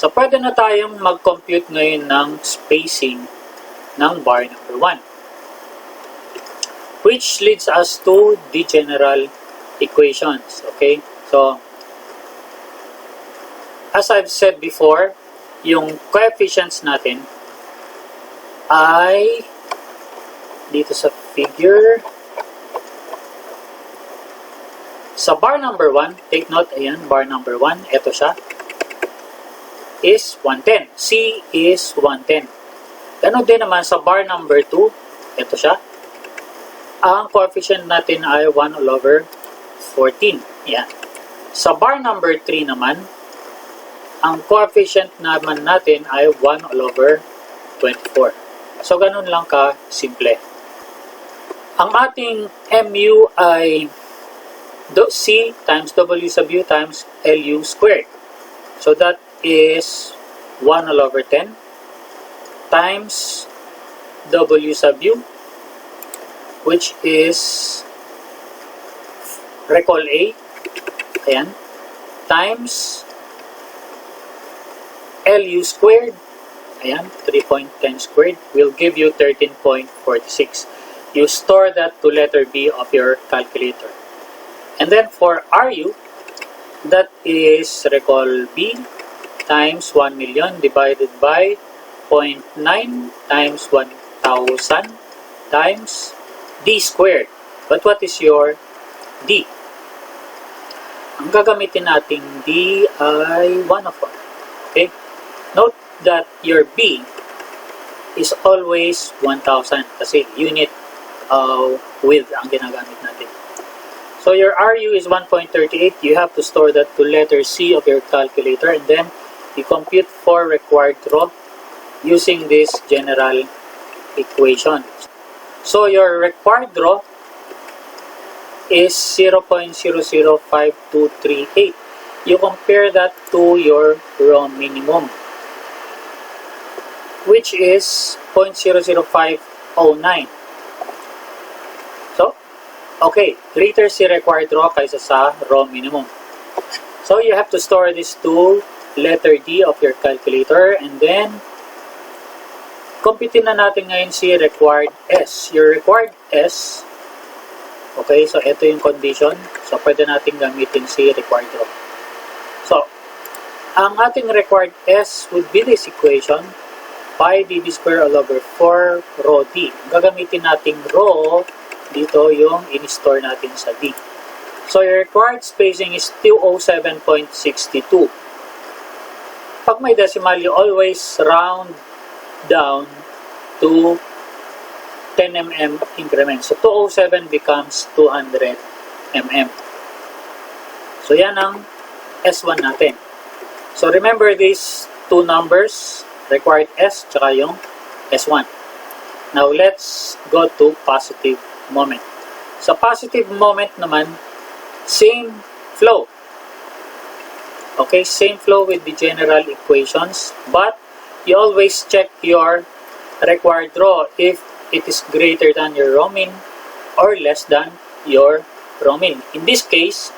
So, pwede na tayong mag-compute ngayon ng spacing ng bar number 1. Which leads us to the general equations. Okay? So, as I've said before, yung coefficients natin ay dito sa figure. Sa bar number 1, take note, ayan, bar number 1, ito siya, is 110. C is 110. Ganon din naman sa bar number 2, ito siya. Ang coefficient natin ay 1 all over 14. Yan. Sa bar number 3 naman, ang coefficient naman natin ay 1 all over 24. So, ganun lang ka simple. Ang ating mu ay C times W sub U times LU squared. So, that is 1 all over 10 times W sub U, which is, recall A, ayan, times LU squared, ayan, 3.10 squared, will give you 13.46. You store that to letter B of your calculator. And then for RU, that is, recall B times 1 million divided by 0.9 times 1,000 times D squared. But what is your D? Ang gagamitin nating D ay 1 of 1. Okay? Note that your B is always 1,000 kasi unit width ang ginagamit natin. So your RU is 1.38. You have to store that to letter C of your calculator, and then you compute for required draw using this general equation. So your required draw is 0.005238. You compare that to your raw minimum, which is 0.00509. So, okay, greater si required draw kaysa sa raw minimum. So, you have to store this to letter D of your calculator, and then computein na natin ngayon si required S. Your required S, okay, so ito yung condition. So, pwede natin gamitin si required draw. So, ang ating required S would be this equation, pi dB square all over 4 rho D. Gagamitin natin rho, dito yung in-store natin sa D. So, your required spacing is 207.62. Pag may decimal, you always round down to 10 mm increment. So, 207 becomes 200 mm. So, yan ang S1 natin. So, remember these two numbers, required S, tsaka yung S1. Now, let's go to positive moment. Sa positive moment naman, same flow. Okay, same flow with the general equations, but you always check your required draw if it is greater than your raw min or less than your raw min. In this case,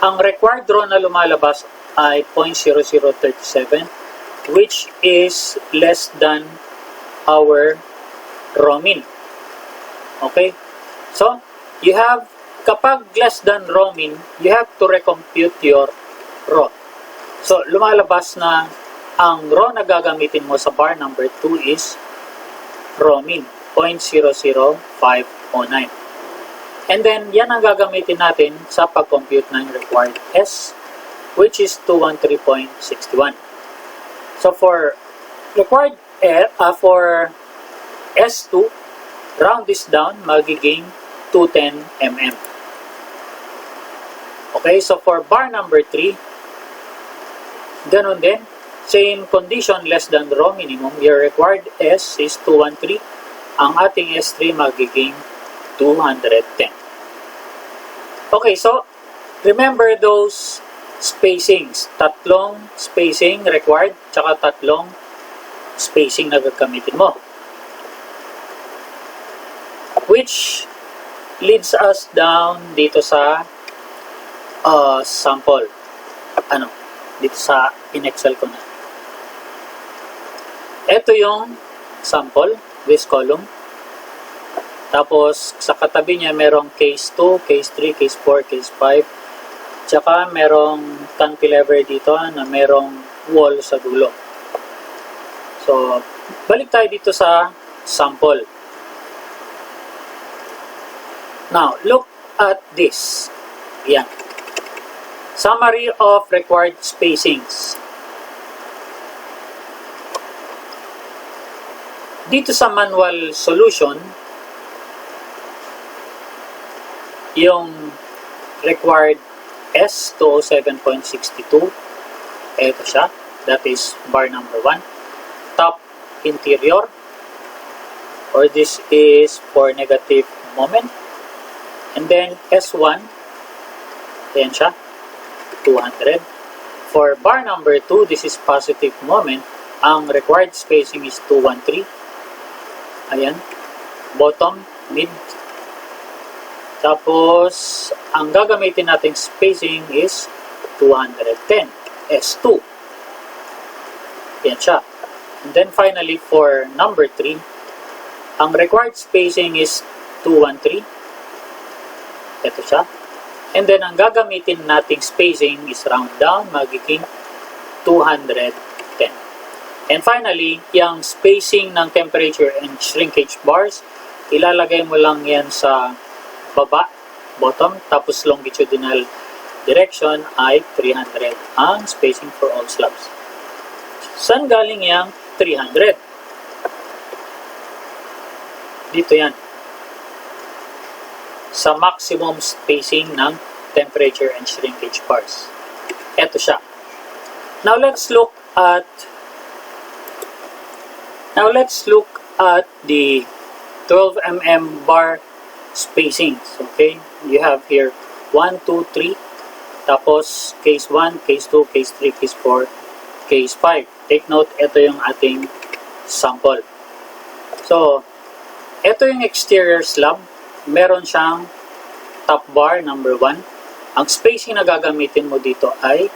ang required draw na lumalabas ay 0.0037, which is less than our raw min. Okay? So, you have, kapag less than raw min, you have to recompute your raw. So, lumalabas na ang raw na gagamitin mo sa bar number 2 is raw min, 0.00509. And then, yan ang gagamitin natin sa pag-compute ng required S, which is 213.61. So, for required for S2, round this down, magiging 210 mm. Okay, so for bar number 3, ganun din, same condition, less than raw minimum, your required S is 213, ang ating S3 magiging 210. Okay, so, remember those spacings, tatlong spacing required, tsaka tatlong spacing na gagamitin mo. Which leads us down dito sa sample. dito sa in-excel ko na. Ito yung sample, this column. Tapos, sa katabi niya, merong case 2, case 3, case 4, case 5. Tsaka, merong cantilever dito na merong wall sa dulo. So, balik tayo dito sa sample. Now, look at this. Yan. Summary of required spacings. Dito sa manual solution, yung required S207.62, ito siya, that is bar number 1. Top interior, or this is for negative moment. And then S1, ayan siya, 200. For bar number 2, this is positive moment. Ang required spacing is 213. Ayan, bottom, mid. Tapos, ang gagamitin nating spacing is 210, S2. Yan siya. And then finally, for number 3, ang required spacing is 213. Ito siya. And then, ang gagamitin nating spacing is round down, magiging 210. And finally, yung spacing ng temperature and shrinkage bars, ilalagay mo lang yan sa baba, bottom, tapos longitudinal direction ay 300 ang spacing for all slabs. Saan galing yung 300? Dito yan. Sa maximum spacing ng temperature and shrinkage bars. Ito siya. Now let's look at the 12 mm bar spacings. Okay? You have here 1, 2, 3. Tapos case 1, case 2, case 3, case 4, case 5. Take note, ito yung ating sample. So, ito yung exterior slab. Meron siyang top bar number 1. Ang spacing na gagamitin mo dito ay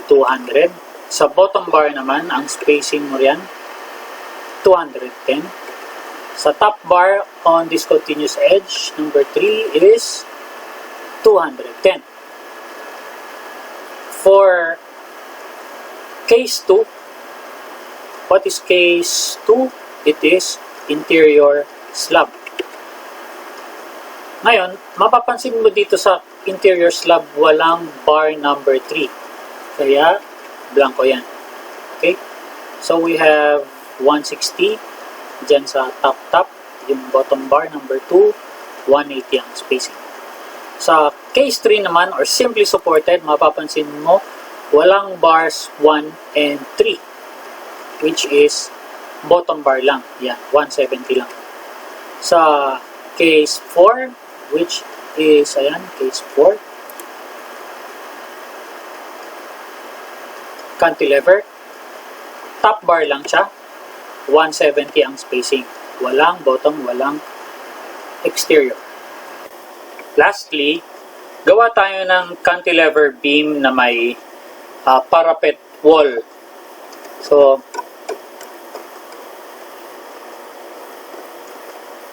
200. Sa bottom bar naman, ang spacing mo yan 210. Sa top bar on this continuous edge, number 3 is 210. For case 2, what is case 2? It is interior slab. Ngayon, mapapansin mo dito sa interior slab, walang bar number 3. Kaya, blanco yan. Okay? So, we have 160 dyan sa top, yung bottom bar number 2, 180 ang spacing. Sa case 3 naman, or simply supported, mapapansin mo, walang bars 1 and 3, which is bottom bar lang. Yan, 170 lang. Sa case 4, which is, ayan, case 4, cantilever, top bar lang siya, 170 ang spacing. Walang bottom, walang exterior. Lastly, gawa tayo ng cantilever beam na may parapet wall. So,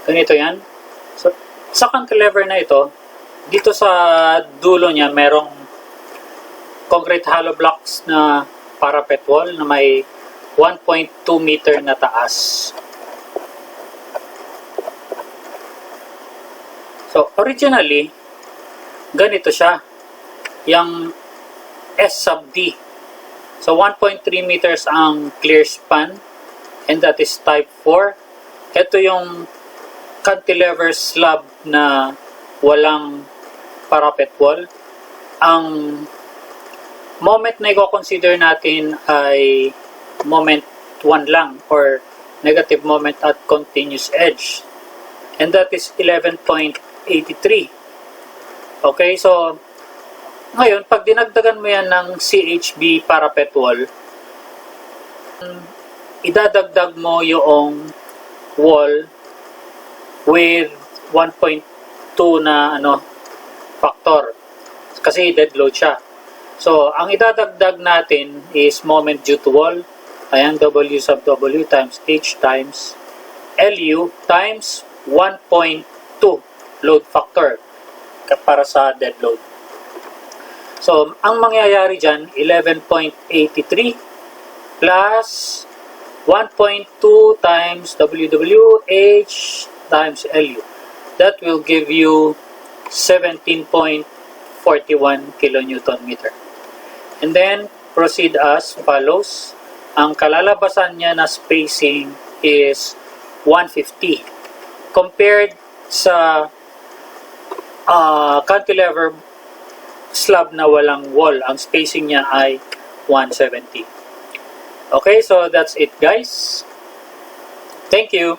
ganito yan. So, sa cantilever na ito, dito sa dulo niya, merong concrete hollow blocks na parapet wall na may 1.2 meter na taas. So, originally, ganito siya. Yung S sub D. So, 1.3 meters ang clear span, and that is type 4. Ito yung cantilever slab na walang parapet wall. Ang moment na i-consider natin ay moment 1 lang, or negative moment at continuous edge. And that is 11.83. Okay, so ngayon, pag dinagdagan mo yan ng CHB parapet wall, idadagdag mo yung wall with 1.2 na factor. Kasi dead load siya. So, ang idadagdag natin is moment due to wall. Ayan, W sub W times H times LU times 1.2 load factor para sa dead load. So, ang mangyayari dyan, 11.83 plus 1.2 times WWH times LU. That will give you 17.41 kilonewton meter. And then, proceed as follows. Ang kalalabasan niya na spacing is 150. Compared sa cantilever slab na walang wall, ang spacing niya ay 170. Okay, so that's it guys. Thank you.